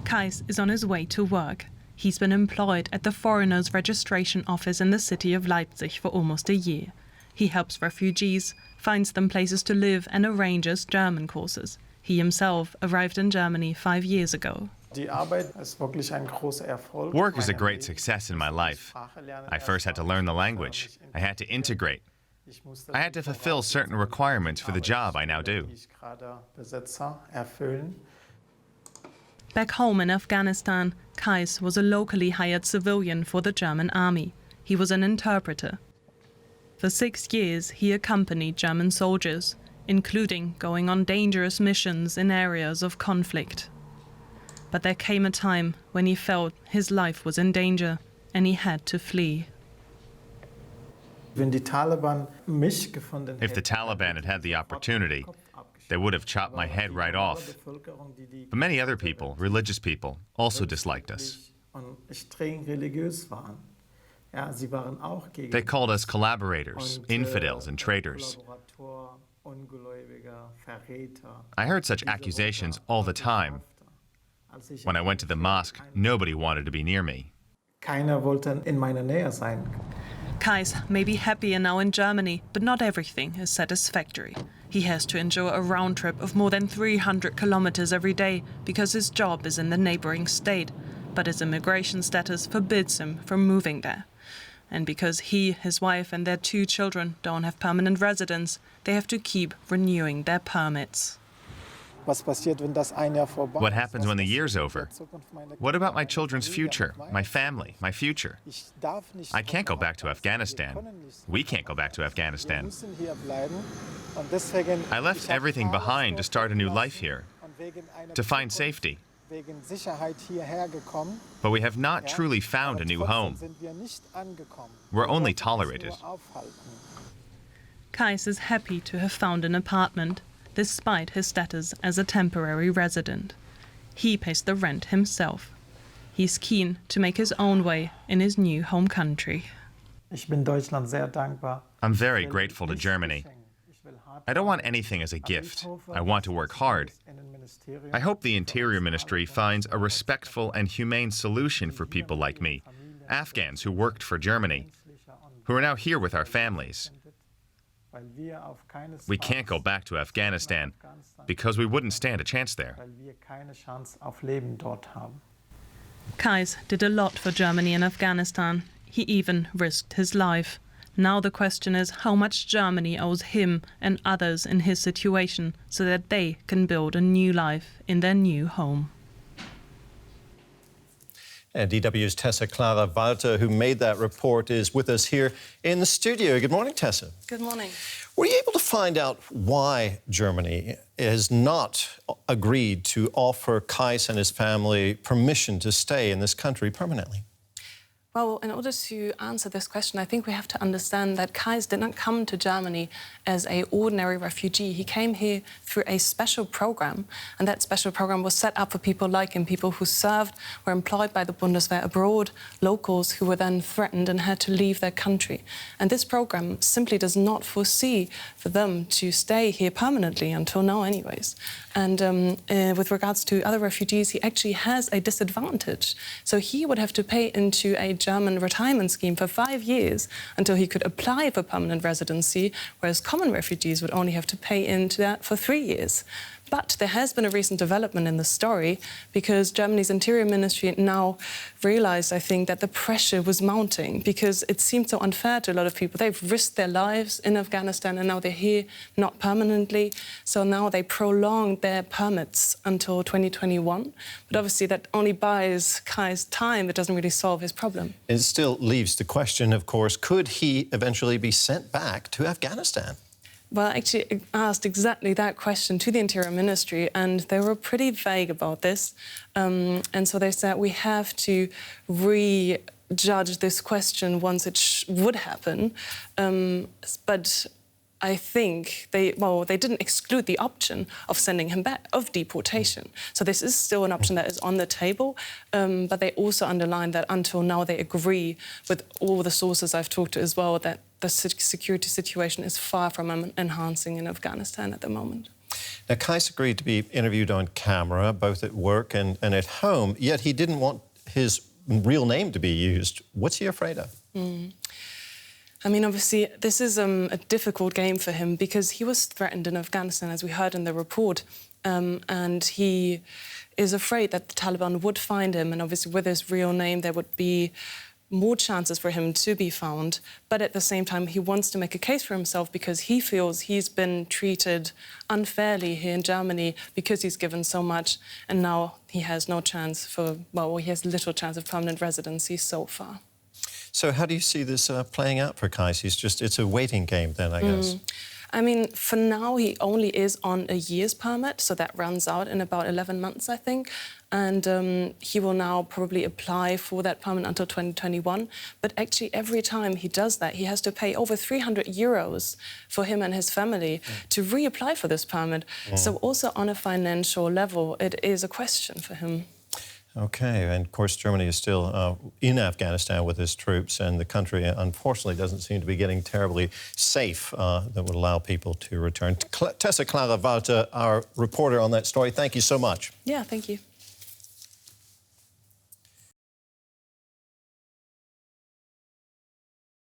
Kais is on his way to work. He's been employed at the Foreigners Registration Office in the city of Leipzig for almost a year. He helps refugees, finds them places to live and arranges German courses. He himself arrived in Germany 5 years ago. Work is a great success in my life. I first had to learn the language. I had to integrate. I had to fulfill certain requirements for the job I now do. Back home in Afghanistan, Kais was a locally hired civilian for the German army. He was an interpreter. For 6 years, he accompanied German soldiers, including going on dangerous missions in areas of conflict. But there came a time when he felt his life was in danger and he had to flee. If the Taliban had had the opportunity, they would have chopped my head right off. But many other people, religious people, also disliked us. They called us collaborators, infidels, and traitors. I heard such accusations all the time. When I went to the mosque, nobody wanted to be near me. Kais may be happier now in Germany, but not everything is satisfactory. He has to endure a round trip of more than 300 kilometers every day because his job is in the neighboring state, but his immigration status forbids him from moving there. And because he, his wife and their 2 children don't have permanent residence, they have to keep renewing their permits. What happens when the year's over? What about my children's future, my family, my future? I can't go back to Afghanistan. We can't go back to Afghanistan. I left everything behind to start a new life here, to find safety. But we have not truly found a new home. We're only tolerated. Kais is happy to have found an apartment, despite his status as a temporary resident. He pays the rent himself. He's keen to make his own way in his new home country. I'm very grateful to Germany. I don't want anything as a gift. I want to work hard. I hope the Interior Ministry finds a respectful and humane solution for people like me, Afghans who worked for Germany, who are now here with our families. We can't go back to Afghanistan because we wouldn't stand a chance there. Kais did a lot for Germany and Afghanistan. He even risked his life. Now the question is how much Germany owes him and others in his situation so that they can build a new life in their new home. And DW's Tessa Clara Walter, who made that report, is with us here in the studio. Good morning, Tessa. Good morning. Were you able to find out why Germany has not agreed to offer Kais and his family permission to stay in this country permanently? Well, in order to answer this question, I think we have to understand that Kais did not come to Germany as an ordinary refugee. He came here through a special program, and that special program was set up for people like him, people who served, were employed by the Bundeswehr abroad, locals who were then threatened and had to leave their country. And this program simply does not foresee for them to stay here permanently, until now anyways. And with regards to other refugees, he actually has a disadvantage. So he would have to pay into a German retirement scheme for 5 years until he could apply for permanent residency, whereas common refugees would only have to pay into that for 3 years. But there has been a recent development in the story because Germany's Interior Ministry now realized, I think, that the pressure was mounting because it seemed so unfair to a lot of people. They've risked their lives in Afghanistan and now they're here not permanently. So now they prolonged their permits until 2021. But obviously that only buys Kais time. It doesn't really solve his problem. It still leaves the question, of course, could he eventually be sent back to Afghanistan? Well, I actually asked exactly that question to the Interior Ministry, and they were pretty vague about this. And so they said we have to rejudge this question once it would happen. But I think they didn't exclude the option of sending him back, of deportation. So this is still an option that is on the table, but they also underlined that until now they agree with all the sources I've talked to as well that the security situation is far from enhancing in Afghanistan at the moment. Now, Kais agreed to be interviewed on camera, both at work and at home, yet he didn't want his real name to be used. What's he afraid of? I mean, obviously, this is a difficult game for him because he was threatened in Afghanistan, as we heard in the report, and he is afraid that the Taliban would find him, and obviously with his real name there would be more chances for him to be found. But at the same time, he wants to make a case for himself because he feels he's been treated unfairly here in Germany because he's given so much, and now he has no chance for, well, he has little chance of permanent residency so far. So how do you see this playing out for Kais? It's a waiting game then, I guess. I mean, for now, he only is on a year's permit, so that runs out in about 11 months, I think. And he will now probably apply for that permit until 2021. But actually, every time he does that, he has to pay over 300 euros for him and his family to reapply for this permit. So also on a financial level, it is a question for him. Okay, and of course Germany is still in Afghanistan with its troops, and the country unfortunately doesn't seem to be getting terribly safe that would allow people to return. Tessa Clara Walter, our reporter on that story, thank you so much. Yeah, thank you.